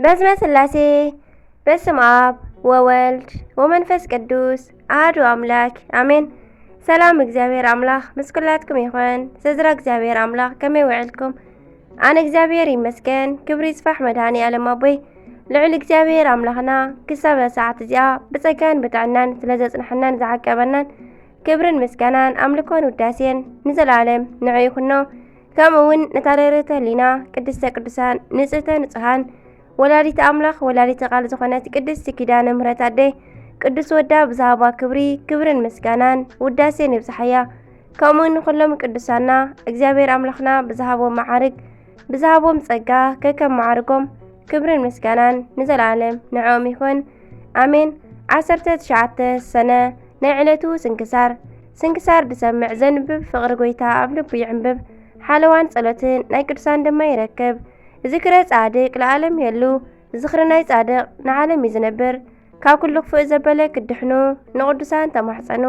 በስመ ስላሴ በስመ አብ ወወልድ ወመንፈስ ቅዱስ አሐዱ አምላክ አሜን። ሰላም እግዚአብሔር አምላክ ምስ ኩላትኩም ይኹን። ስድራ እግዚአብሔር አምላክ ከመይ ውዕልኩም? ኣነ እግዚአብሔር ይመስገን። ክብሪ ይስፋሕ መድኃኔዓለም ኣቦይ ልዑል እግዚአብሔር አምላኽና ክሳብ ሰዓት እዚኣ ብጸጋን ብጥዕናን ስለዘጽንሐናን ዝዓቀበናን ክብርን ምስጋናን ኣምልኮን ውዳሴን ንዘላለም ንዑ ይኹኖ። ከምኡውን ነታረረተ ህሊና ቅድስተ ቅዱሳን ንጽህተ ንጹሃን ወላዲተ አምላኽ ወላዲተ ቃል ዝኾነት ቅድስቲ ኪዳነ ምሕረት ኣደይ ቅዱስ ወዳ ብዝሃባ ክብርን ምስጋናን ውዳሴን ይብጽሐያ። ከምኡውን ንኹሎም ቅዱሳና እግዚአብሔር አምላኽና ብዝሃቦም መዓርግ ብዝሃቦም ጸጋ ከከም መዓርጎም ክብርን ምስጋናን ንዘላለም ንዖም ይኹን አሜን። 19 ሰነ ናይ ዕለቱ ስንክሳር ድሰምዕ ዘንብብ ፍቕሪ ጎይታ ኣብ ልቡ ይዕንብብ ሓለዋን ጸሎትን ናይ ቅዱሳን ድማ ይረክብ። ዝክረ ጻድቅ ለዓለም የሉ ዝኽሪ ናይ ጻድቅ ንዓለም ይዝነብር። ካብ ኩሉ ክፉእ ዘበለ ክድሕኑ ንቅዱሳን ተማሕፀኑ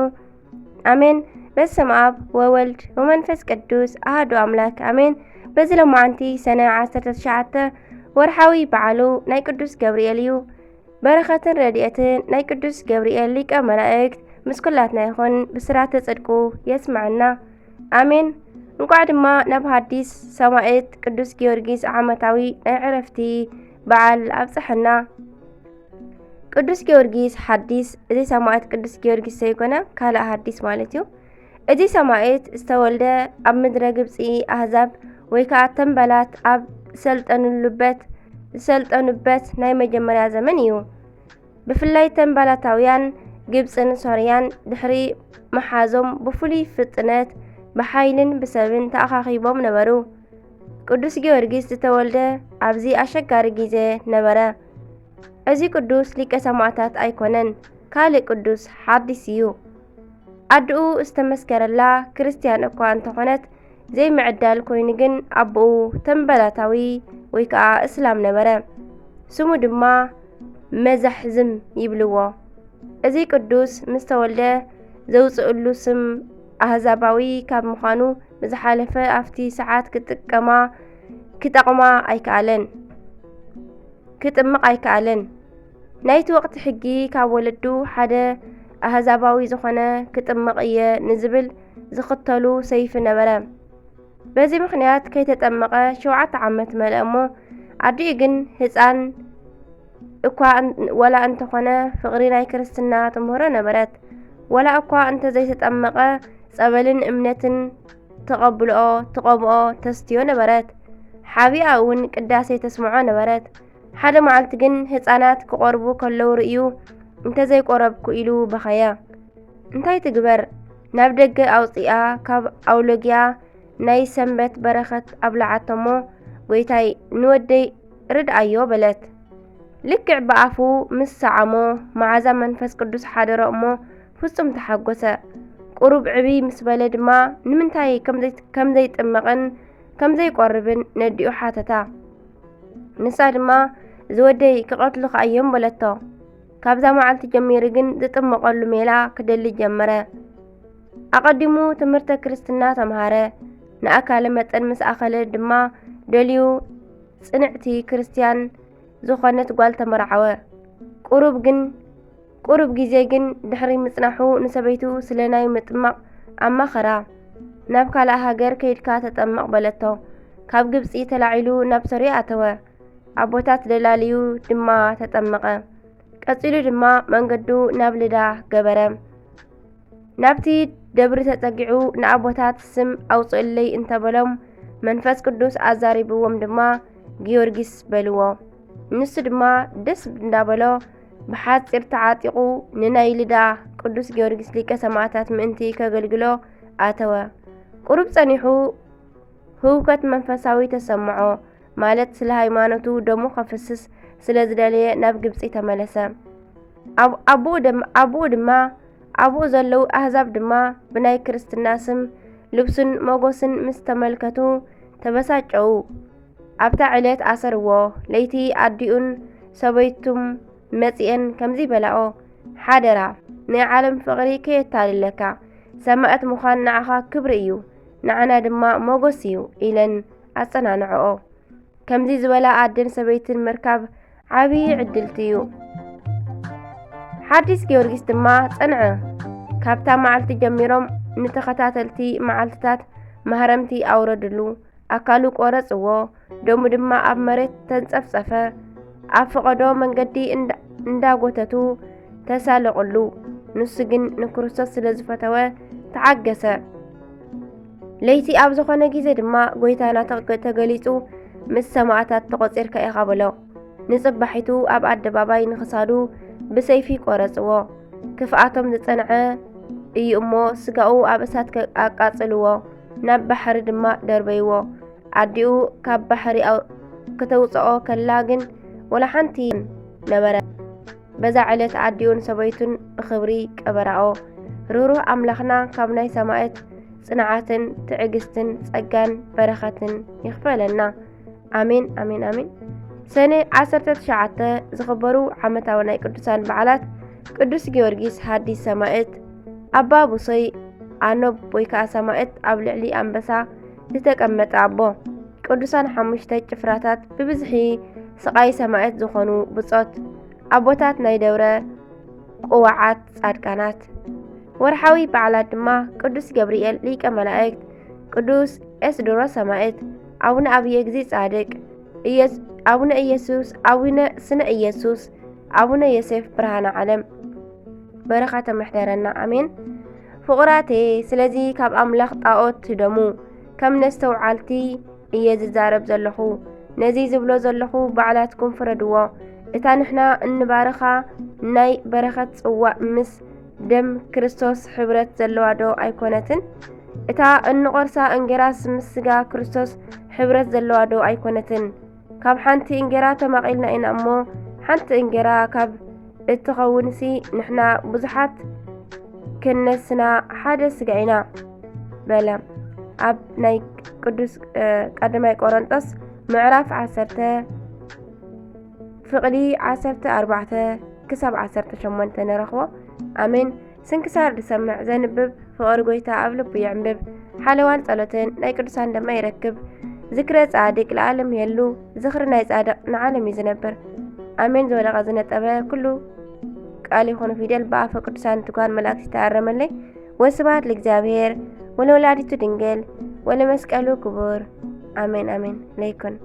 አሜን። በስመ አብ ወወልድ ወመንፈስ ቅዱስ አሐዱ አምላክ አሜን። በዚ ሎማዓንቲ ሰነ 19 ወርሓዊ በዓሉ ናይ ቅዱስ ገብርኤል እዩ። በረኸትን ረድኤትን ናይ ቅዱስ ገብርኤል ሊቀ መላእክት ምስ ኩላትና ይኹን። ብስራተ ጽድቁ የስምዐና አሜን። እንኳዕ ድማ ናብ ሐዲስ ሰማዕት ቅዱስ ጊዮርጊስ ዓመታዊ ናይ ዕረፍቲ በዓል ኣብጽሐና። ቅዱስ ጊዮርጊስ ሐዲስ እዚ ሰማዕት ቅዱስ ጊዮርጊስ ዘይኮነ ካልእ ሐዲስ ማለት እዩ። እዚ ሰማዕት ዝተወልደ ኣብ ምድረ ግብፂ ኣህዛብ ወይ ከዓ ተንበላት ኣብ ዝሰልጠኑበት ናይ መጀመርያ ዘመን እዩ። ብፍላይ ተንበላታውያን ግብፅን ሶርያን ድሕሪ መሓዞም ብፍሉይ ፍጥነት ብሓይልን ብሰብን ተኣኻኺቦም ነበሩ። ቅዱስ ጊዮርጊስ ዝተወልደ ኣብዚ ኣሸጋሪ ጊዜ ነበረ። እዚ ቅዱስ ሊቀ ሰማዕታት ኣይኮነን፣ ካልእ ቅዱስ ሐዲስ እዩ። ኣድኡ ዝተመስከረላ ክርስቲያን እኳ እንተኾነት ዘይምዕዳል ኮይኑ ግን ኣቦኡ ተንበላታዊ ወይ ከዓ እስላም ነበረ። ስሙ ድማ መዛሕዝም ይብልዎ። እዚ ቅዱስ ምስ ተወልደ ዘውፅእሉ ስም ኣህዛባዊ ካብ ምዃኑ ብዝሓለፈ ኣብቲ ሰዓት ክጠቕማ ኣይከኣለን። ናይቲ ወቕቲ ሕጊ ካብ ወለዱ ሓደ ኣህዛባዊ ዝኾነ ክጥምቕ እየ ንዝብል ዝኽተሉ ሰይፊ ነበረ። በዚ ምኽንያት ከይተጠመቐ 7 ዓመት መልአ እሞ ኣዲኡ ግን ህፃን እኳ ወላ እንተኾነ ፍቕሪ ናይ ክርስትና ትምህሮ ነበረት። ወላ እኳ እንተዘይተጠመቐ ጸበልን እምነትን ትቐብኦ ተስትዮ ነበረት። ሓቢኣ እውን ቅዳሴ ተስምዖ ነበረት። ሓደ መዓልቲ ግን ህፃናት ክቆርቡ ከለዉ ርእዩ እንተዘይቆረብኩ ኢሉ በኸየ። እንታይ ትግበር? ናብ ደገ ኣውፂኣ ካብ ኣውሎጊያ ናይ ሰንበት በረኸት ኣብልዓቶሞ ጎይታይ ንወደይ ርድኣዮ በለት። ልክዕ ብኣፉ ምስ ሰዓሞ መዓዛ መንፈስ ቅዱስ ሓደሮ እሞ ፍጹም ተሓጐሰ። ቁሩብ ዕብይ ምስ በለ ድማ ንምንታይ ከምዘይጥመቕን ከምዘይቆርብን ነዲኡ ሓተታ። ንሳ ድማ ዝወደይ ክቐትሉኻ እዮም በለቶ። ካብዛ መዓልቲ ጀሚሩ ግን ዝጥመቐሉ ሜላ ክደሊ ጀመረ። ኣቐዲሙ ትምህርተ ክርስትና ተምሃረ። ንኣካለ መጠን ምስ ኣኸለ ድማ ደልዩ ጽንዕቲ ክርስቲያን ዝኾነት ጓል ተመርዓወ። ቁሩብ ጊዜ ግን ድሕሪ ምጽናሑ ንሰበይቱ ስለ ናይ ምጥማቕ ኣማኸራ። ናብ ካልእ ሃገር ከይድካ ተጠመቕ በለቶ። ካብ ግብፂ ተላዒሉ ናብ ሶርያ ኣተወ። ኣቦታት ደላልዩ ድማ ተጠመቐ። ቀጺሉ ድማ መንገዱ ናብ ልዳ ገበረ። ናብቲ ደብሪ ተጸጊዑ ንኣቦታት ስም ኣውፅእለይ እንተበሎም መንፈስ ቅዱስ ኣዛሪብዎም ድማ ጊዮርጊስ በልዎ። ንሱ ድማ ደስ እንዳበሎ ብሓፂር ተዓጢቑ ንናይ ልዳ ቅዱስ ጊዮርጊስ ሊቀ ሰማዕታት ምእንቲ ከገልግሎ ኣተወ። ቁሩብ ጸኒሑ ህውከት መንፈሳዊ ተሰምዖ ማለት ስለ ሃይማኖቱ ደሙ ከፍስስ ስለ ዝደለየ ናብ ግብፂ ተመለሰ። ኣብኡ ዘለዉ ኣህዛብ ድማ ብናይ ክርስትና ስም ልብሱን መጎስን ምስ ተመልከቱ ተበሳጨው። ኣብታ ዕለት ኣሰርዎ። ለይቲ ኣዲኡን ሰበይቱም መጺአን ከምዚ በላኦ፣ ሓደራ ናይ ዓለም ፍቕሪ ከየታልለካ፣ ሰማዕት ምዃን ንዓኻ ክብሪ እዩ፣ ንዓና ድማ መጎስ እዩ ኢለን ኣጸናንዐኦ። ከምዚ ዝበላ ኣደን ሰበይትን ምርካብ ዓብዪ ዕድልትዩ ሓዲስ ጊዮርጊስ ድማ ጸንዐ ካብታ መዓልቲ ጀሚሮም ንተኸታተልቲ መዓልትታት ማህረምቲ ኣውረድሉ ኣካሉ ቆረጽዎ ደሙ ድማ ኣብ መሬት ተንጸፍጸፈ ኣብ ፍቐዶ መንገዲ እንዳጎተቱ ተሳለቑሉ ንሱ ግን ንክርስቶስ ስለ ዝፈተወ ተዓገሰ ለይቲ ኣብ ዝኾነ ግዜ ድማ ጐይታና ተገሊጹ ምስ ሰማዕታት ተቖጺርካ ኢኻ ብሎ ንጽባሒቱ ኣብ ኣደባባይ ንኽሳዱ ብሰይፊ ቆረጽዎ ክፍኣቶም ዝጸንዐ እዩ እሞ ስጋኡ ኣብ እሳት ኣቃጽልዎ ናብ ባሕሪ ድማ ደርበይዎ ኣዲኡ ካብ ባሕሪ ከተውፅኦ ከላ ግን ወላ ሓንቲ ነበረ በዛ ዕለት ኣዲኡን ሰበይቱን ብኽብሪ ቀበራኦ ርህሩህ ኣምላኽና ካብ ናይ ሰማዕት ጽንዓትን ትዕግስትን ጸጋን በረኸትን ይኽፈለና ኣሜን ኣሜን ኣሜን ሰኔ 19 ዝኽበሩ ዓመታዊ ናይ ቅዱሳን በዓላት ቅዱስ ጊዮርጊስ ሓዲስ ሰማዕት ኣባ ቡሶይ ኣኖብ ወይ ከዓ ሰማዕት ኣብ ልዕሊ ኣንበሳ ዝተቐመጠ ኣቦ ቅዱሳን 5 ጭፍራታት ብብዝሒ ስቃይ ሰማዕት ዝኾኑ ብጾት ኣቦታት ናይ ደብረ ቁዋዓት ጻድቃናት ወርሓዊ በዓላት ድማ ቅዱስ ገብርኤል ሊቀ መላእክት ቅዱስ ኤስድሮስ ሰማዕት ኣቡነ ኣብየ ጊዜ ጻድቅ ኣቡነ ኢየሱስ ኣቡነ ስነ ኢየሱስ ኣቡነ ዮሴፍ ብርሃነ ዓለም በረኻተ መሕደረና ኣሜን ፍቑራቴ ስለዚ ካብ ኣምላኽ ጣዖት ትደሙ ከም ነስተውዓልቲ እየ ዝዛረብ ዘለኹ ነዚ ዝብሎ ዘለኹ በዓላትኩም ፍረድዎ እታ ንሕና እንባረኻ ናይ በረኸት ጽዋዕ ምስ ደም ክርስቶስ ሕብረት ዘለዋ ዶ ኣይኮነትን እታ እንቆርሳ እንጌራስ ምስ ስጋ ክርስቶስ ሕብረት ዘለዋ ዶ ኣይኮነትን ካብ ሓንቲ እንጌራ ተማቒልና ኢና እሞ ሓንቲ እንጌራ ካብ እትኸውንሲ ንሕና ብዙሓት ክነስና ሓደ ስጋ ኢና በለ ኣብ ናይ ቅዱስ ቀዳማይ ቆሮንጦስ ምዕራፍ 10 ፍቕዲ 14 ክሳብ 18 ንረኽቦ ኣሜን ስንክሳር ድሰምዕ ዘንብብ ፍቕሪ ጐይታ ኣብ ልቡ ይዕንብብ ሓለዋን ጸሎትን ናይ ቅዱሳን ደማ ይረክብ ዝክረ ጻድቅ ለዓለም የሉ ዝኽሪ ናይ ጻድቕ ንዓለም እዩ ዝነብር ኣሜን ዘወለቐ ዝነጠበ ኩሉ ቃል ይኹን ፊደል በኣፈ ቅዱሳን ትጓን መላእክት ይተኣረመለይ ወስብሐት ለእግዚአብሔር ወለወላዲቱ ድንግል ወለመስቀሉ ክቡር አሜን አሜን ለይኩን